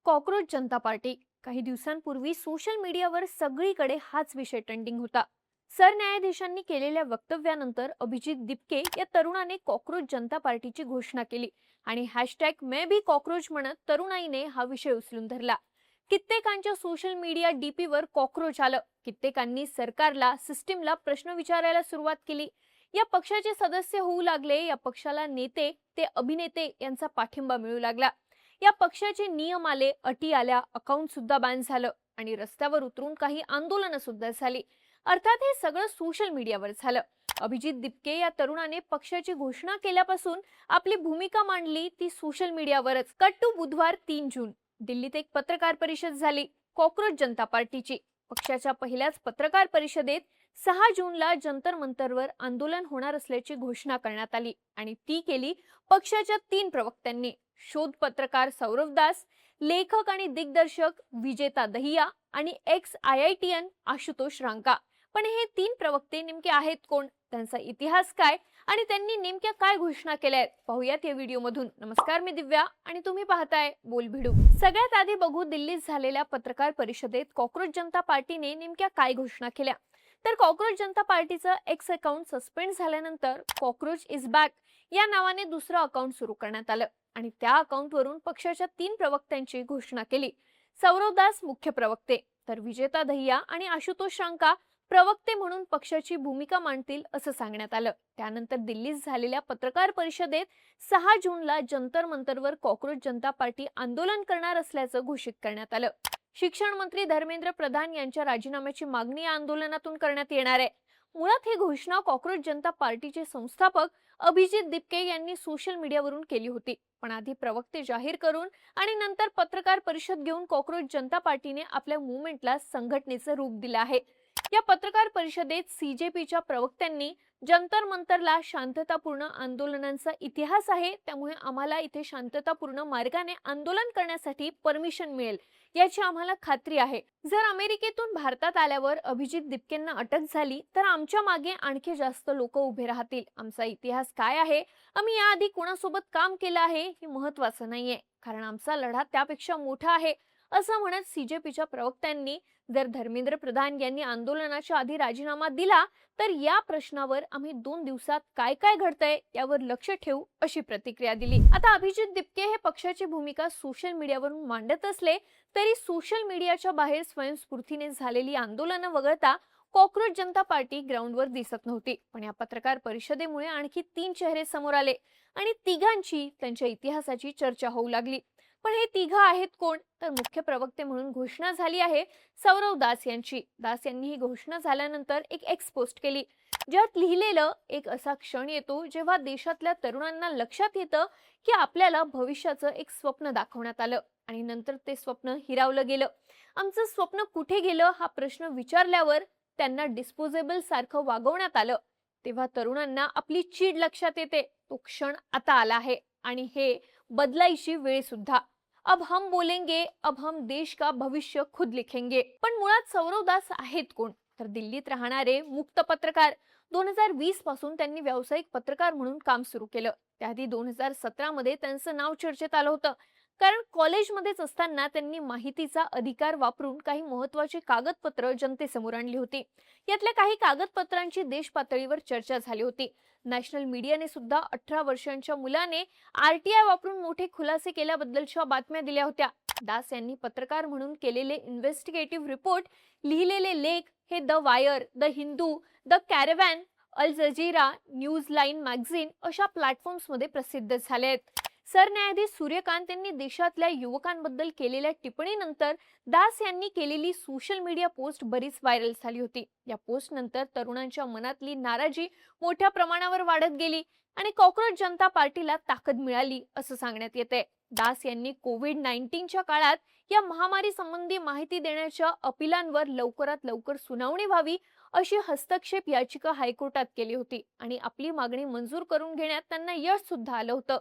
Cockroach जनता party. काही दिवसांपूर्वी social मीडियावर सगळीकडे हाच विषय ट्रेंडिंग होता. सरन्यायाधीशांनी केलेल्या वक्तव्यानंतर अभिजित दिपके या तरुणाने कॉक्रोच जनता पार्टीची घोषणा केली आणि हॅशटॅग मे बी कॉक्रोच म्हणत तरुणाईने हा विषय उचलून धरला. कित्येकांच्या सोशल मीडिया डीपीवर कॉक्रोच आलं. कित्येकांनी सरकारला, सिस्टीमला प्रश्न विचारायला सुरुवात केली. या पक्षाचे सदस्य होऊ लागले. या पक्षाला नेते ते अभिनेते यांचा पाठिंबा मिळू लागला. या पक्षाचे नियम आले, अटी आल्या, अकाउंट सुद्धा बॅन झालं आणि रस्त्यावर उतरून काही आंदोलनं सुद्धा झाली. अर्थात हे सगळं सोशल मीडियावर झालं. अभिजित दिपके या तरुणाने पक्षाची घोषणा केल्यापासून आपली भूमिका मांडली ती सोशल मीडियावरच. कट टू बुधवार 3 जून दिल्लीत एक पत्रकार परिषद झाली कॉक्रोच जनता पार्टीची. पक्षाच्या पहिल्याच पत्रकार परिषदेत 6 जूनला जंतर मंतरवर आंदोलन होणार असल्याची घोषणा करण्यात आली आणि ती केली पक्षाच्या 3 प्रवक्त्यांनी. शोध पत्रकार सौरव दास, लेखक आणि दिग्दर्शक विजेता दहिया आणि एक्स IITian आशुतोष रांका. पण हे 3 प्रवक्ते नेमके आहेत कोण, त्यांचा इतिहास काय आणि त्यांनी नेमक्या काय घोषणा केल्या आहेत, पाहूयात या व्हिडिओमधून. नमस्कार, मी दिव्या आणि तुम्ही पाहताय बोलभिडू. सगळ्यात आधी बघू दिल्लीत झालेल्या पत्रकार परिषदेत कॉक्रोच जनता पार्टीने नेमक्या काय घोषणा केल्या. तर कॉक्रोच जनता पार्टीचं एक्स अकाउंट सस्पेंड झाल्यानंतर कॉक्रोच इज बॅक या नावाने दुसरं अकाउंट सुरू करण्यात आलं आणि त्या अकाउंटवरून पक्षाच्या 3 प्रवक्त्यांची घोषणा केली. सौरव दास मुख्य प्रवक्ते, तर विजेता दहिया आणि आशुतोष रांका प्रवक्ते म्हणून पक्षाची भूमिका मांडतील असं सांगण्यात आलं. त्यानंतर दिल्लीत झालेल्या पत्रकार परिषदेत 6 जूनला जंतर मंतरवर कॉक्रोच जनता पार्टी आंदोलन करणार असल्याचं घोषित करण्यात आलं. शिक्षण मंत्री धर्मेंद्र प्रधान यांच्या राजीनाम्याची मागणी या आंदोलनातून करण्यात येणार आहे. मुळात ही घोषणा कॉक्रोच जनता पार्टीचे संस्थापक अभिजित दिपके यांनी सोशल मीडियावरून केली होती. पण आधी प्रवक्ते जाहीर करून आणि नंतर पत्रकार परिषद घेऊन कॉक्रोच जनता पार्टीने आपल्या मुवमेंटला संघटनेचं रूप दिलं आहे. या पत्रकार परिषदेत CJPच्या प्रवक्त्यांनी जंतर मंतरला शांततापूर्ण आंदोलनांचा इतिहास आहे, त्यामुळे आम्हाला इथे शांततापूर्ण मार्गाने आंदोलन करण्यासाठी परमिशन मिळेल याची आम्हाला खात्री आहे. जर अमेरिकेतून भारतात आल्यावर अभिजित दिपकेंना अटक झाली तर आमच्या मागे आणखी जास्त लोक उभे राहतील. आमचा इतिहास काय आहे, आम्ही याआधी कोणासोबत काम केलं आहे हे महत्त्वाचं नाहीये, कारण आमचा लढा त्यापेक्षा मोठा आहे असं म्हणत CJPच्या प्रवक्त्यांनी जर धर्मेंद्र प्रधान यांनी आंदोलनाच्या आधी राजीनामा दिला तर या प्रश्नावर आम्ही 2 दिवसात काय काय घडतंय यावर लक्ष ठेवू अशी प्रतिक्रिया दिली. आता अभिजित दिपके हे पक्षाची भूमिका सोशल मीडियावरून मांडत असले तरी सोशल मीडियाच्या बाहेर स्वयंस्फूर्तीने झालेली आंदोलनं वगळता कॉक्रोच जनता पार्टी ग्राउंडवर दिसत नव्हती. पण या पत्रकार परिषदेमुळे आणखी 3 चेहरे समोर आले आणि तिघांची त्यांच्या इतिहासाची चर्चा होऊ लागली. पण हे तिघं आहेत कोण, तर मुख्य प्रवक्ते म्हणून घोषणा झाली आहे सौरव दास यांची. दास यांनी ही घोषणा झाल्यानंतर एक एक्स पोस्ट केली ज्यात लिहिलेलं, एक असा क्षण येतो जेव्हा देशातल्या तरुणांना लक्षात येतं की आपल्याला भविष्याचं एक स्वप्न दाखवण्यात आलं आणि नंतर ते स्वप्न हिरावलं गेलं. आमचं स्वप्न कुठे गेलं हा प्रश्न विचारल्यावर त्यांना डिस्पोजेबल सारखं वागवण्यात आलं. तेव्हा तरुणांना आपली चीड लक्षात येते. तो क्षण आता आला आहे आणि हे बदलायची वेळ सुद्धा. अब हम बोलेंगे, अब हम देश का भविष्य खुद लिखेंगे. पण मुळात सौरव दास आहेत कोण, तर दिल्लीत राहणारे मुक्त पत्रकार. 2020 पासून त्यांनी व्यावसायिक पत्रकार म्हणून काम सुरू केलं. त्याआधी 2017 मध्ये त्यांचं नाव चर्चेत आलं होतं, कारण कॉलेजमध्येच असताना त्यांनी माहितीचा अधिकार वापरून काही महत्त्वाची कागदपत्र जनतेसमोर आणली होती. यातल्या काही कागदपत्रांची देश पातळीवर चर्चा झाली होती. नॅशनल मीडियाने सुद्धा 18 वर्षांच्या मुलाने RTI वापरून मोठे खुलासे केल्याबद्दलच्या बातम्या दिल्या होत्या. दास यांनी पत्रकार म्हणून केलेले इन्व्हेस्टिगेटिव्ह रिपोर्ट, लिहिलेले लेख हे the Wire, the Hindu, the Caravan, Al Jazeera, news line magazine अशा प्लॅटफॉर्म्समध्ये प्रसिद्ध झाले आहेत. सरन्यायाधीश सूर्यकांत यांनी देशातल्या युवकांबद्दल केलेल्या टिप्पणीनंतर दास यांनी केलेली सोशल मीडिया पोस्ट बरीच व्हायरल झाली होती. या पोस्ट नंतर तरुणांच्या मनातली नाराजी मोठ्या प्रमाणावर वाढत गेली आणि कॉक्रोच जनता पार्टीला ताकद मिळाली असं सांगण्यात येते. दास यांनी कोविड-19च्या काळात या महामारी संबंधी माहिती देण्याच्या अपिलांवर लवकरात लवकर सुनावणी व्हावी अशी हस्तक्षेप याचिका हायकोर्टात केली होती आणि आपली मागणी मंजूर करून घेण्यात त्यांना यश सुद्धा आलं होतं.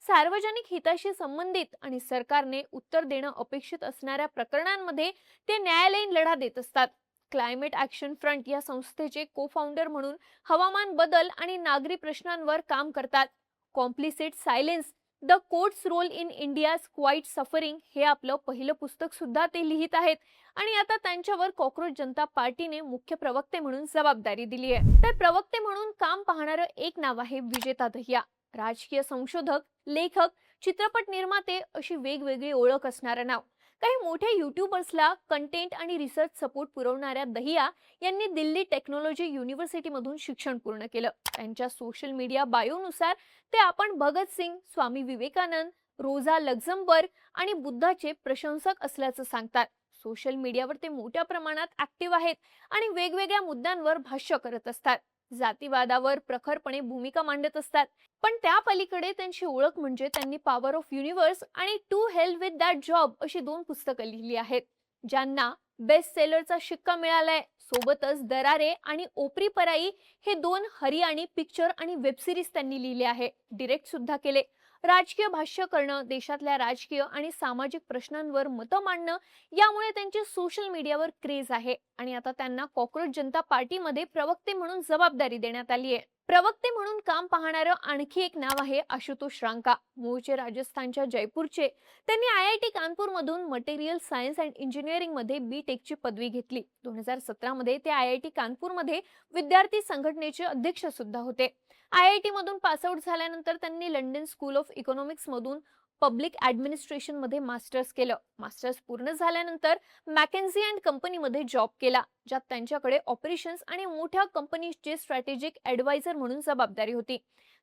सार्वजनिक हिताशी संबंधित आणि सरकारने उत्तर देणं अपेक्षित असणाऱ्या प्रकरणांमध्ये ते न्यायालयीन लढा देत असतात. क्लायमेट ॲक्शन फ्रंट या संस्थेचे को-फाउंडर म्हणून हवामान बदल आणि नागरी प्रश्नांवर काम करतात. Complicit silence the courts role in India's quiet suffering हे आपलं पहिलं पुस्तक सुद्धा ते लिहित आहेत आणि आता त्यांच्यावर कॉक्रोच जनता पार्टीने मुख्य प्रवक्ते म्हणून जबाबदारी दिली आहे. तर प्रवक्ते म्हणून काम पाहणारं एक नाव आहे विजेता दहिया. राजकीय संशोधक, लेखक, चित्रपट निर्माते अशी वेगवेगळी ओळख असणारं नाव. काही मोठ्या युट्यूबर्सला कंटेंट आणि रिसर्च सपोर्ट पुरवणाऱ्या दहिया यांनी दिल्ली टेक्नॉलॉजी युनिव्हर्सिटीमधून शिक्षण पूर्ण केलं. त्यांच्या सोशल मीडिया बायोनुसार ते आपण भगतसिंग, स्वामी विवेकानंद, रोझा लक्झमबर्ग आणि बुद्धाचे प्रशंसक असल्याचं सांगतात. सोशल मीडियावर ते मोठ्या प्रमाणात ऍक्टिव्ह आहेत आणि वेगवेगळ्या मुद्द्यांवर भाष्य करत असतात. जातीवादावर प्रखरपणे भूमिका मांडत असतात. पण त्या पलीकडे त्यांची ओळख म्हणजे त्यांनी पॉवर ऑफ युनिव्हर्स आणि to health with that job अशी 2 पुस्तकं लिहिली आहेत, ज्यांना बेस्ट सेलरचा शिक्का मिळालाय. सोबतच दरारे आणि ओपरी पराई हे 2 हरियाणी पिक्चर आणि वेब सिरीज त्यांनी लिहिले आहे, डिरेक्ट सुद्धा केले. राजकीय भाष्य करणं, देशातल्या राजकीय आणि सामाजिक प्रश्नांवर मतं मांडणं, यामुळे त्यांची सोशल मीडियावर क्रेज आहे आणि आता त्यांना कॉक्रोच जनता पार्टीमध्ये प्रवक्ते म्हणून जबाबदारी देण्यात आली आहे. प्रवक्ते म्हणून काम पाहणारं आणखी एक नाव आहे आशुतोष रांका. मूळचे राजस्थानच्या जयपूरचे. त्यांनी IIT कानपूरमधून मटेरियल सायन्स अँड इंजिनिअरिंग मध्ये B.Tech ची पदवी घेतली. 2017 मध्ये ते IIT कानपूरमध्ये विद्यार्थी संघटनेचे अध्यक्ष सुद्धा होते. IIT मधून पासआउट झाल्यानंतर त्यांनी लंडन स्कूल ऑफ इकॉनॉमिक्स मधून पब्लिक ऍडमिनिस्ट्रेशन मध्ये मास्टर्स केलं. मास्टर्स पूर्ण झाल्यानंतर मॅकेन्झी अँड कंपनीमध्ये जॉब केला, ज्यात त्यांच्याकडे ऑपरेशन्स आणि मोठ्या कंपनीजचे स्ट्रॅटेजिक ऍडवायझर म्हणून जबाबदारी होती.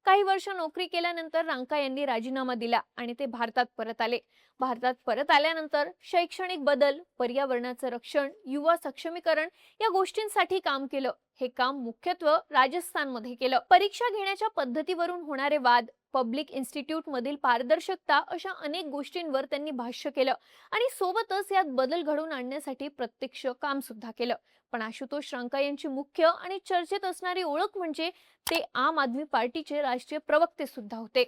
काही वर्ष नोकरी केल्यानंतर रांका यांनी राजीनामा दिला आणि ते भारतात परत आले. भारतात परत आल्यानंतर शैक्षणिक बदल, पर्यावरणाचं रक्षण, युवा सक्षमीकरण या गोष्टींसाठी काम केलं. हे काम मुख्यत्वे राजस्थानमध्ये केलं. परीक्षा घेण्याच्या पद्धतीवरून होणारे वाद, पब्लिक इन्स्टिट्यूट मधील पारदर्शकता अशा अनेक गोष्टींवर त्यांनी भाष्य केलं आणि सोबतच यात बदल घडवून आणण्यासाठी प्रत्यक्ष काम सुद्धा केलं. पण आशुतोष रांका यांची मुख्य आणि चर्चेत असणारी ओळख म्हणजे ते आम आदमी पार्टीचे राष्ट्रीय प्रवक्ते सुद्धा होते.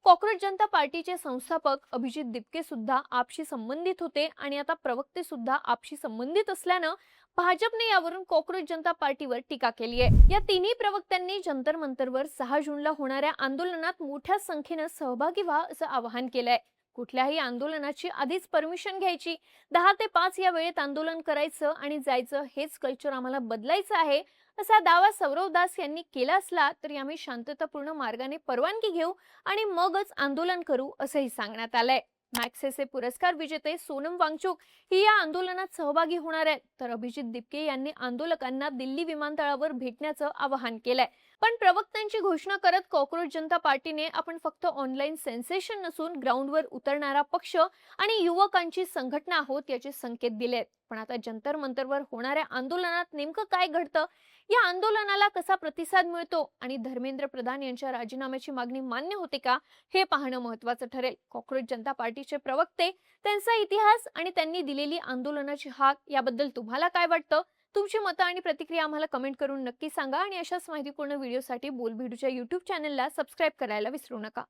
कॉक्रोच जनता पार्टीचे संस्थापक अभिजित दिपके सुद्धा आपशी संबंधित होते आणि आता प्रवक्ते सुद्धा आपशी संबंधित असल्यानं भाजपने यावरून कॉक्रोच जनता पार्टीवर टीका केली आहे. या तिन्ही प्रवक्त्यांनी जंतर मंतरवर 6 जूनला होणाऱ्या आंदोलनात मोठ्या संख्येने सहभागी व्हा असं आवाहन केलंय. कुठल्याही आंदोलनाची आधीच परमिशन घ्यायची, 10 ते 5 या वेळेत आंदोलन करायचं आणि जायचं, हेच कल्चर आम्हाला बदलायचं आहे असा दावा सौरव दास यांनी केला असला तरी आम्ही शांततापूर्ण मार्गाने परवानगी घेऊ आणि मगच आंदोलन करू असंही सांगण्यात आलंय. मॅक्सेसे पुरस्कार विजेते सोनम वांगचुक ही या आंदोलनात सहभागी होणार आहेत, तर अभिजित दिपके यांनी आंदोलकांना दिल्ली विमानतळावर भेटण्याचं आवाहन केलंय. पण प्रवक्त्यांची घोषणा करत कॉक्रोच जनता पार्टीने आपण फक्त ऑनलाईन सेन्सेशन नसून ग्राउंडवर उतरणारा पक्ष आणि युवकांची संघटना आहोत याचे संकेत दिलेत. पण आता जंतर मंतरवर होणाऱ्या आंदोलनात नेमकं काय घडतं, या आंदोलनाला कसा प्रतिसाद मिळतो आणि धर्मेंद्र प्रधान यांच्या राजीनाम्याची मागणी मान्य होते का, हे पाहणं महत्त्वाचं ठरेल. कॉक्रोच जनता पार्टीचे प्रवक्ते, त्यांचा इतिहास आणि त्यांनी दिलेली आंदोलनाची हाक याबद्दल तुम्हाला काय वाटतं? तुमची मतं आणि प्रतिक्रिया आम्हाला कमेंट करून नक्की सांगा आणि अशाच माहितीपूर्ण व्हिडिओसाठी बोलबिडूच्या YouTube चॅनलला सबस्क्राईब करायला विसरू नका.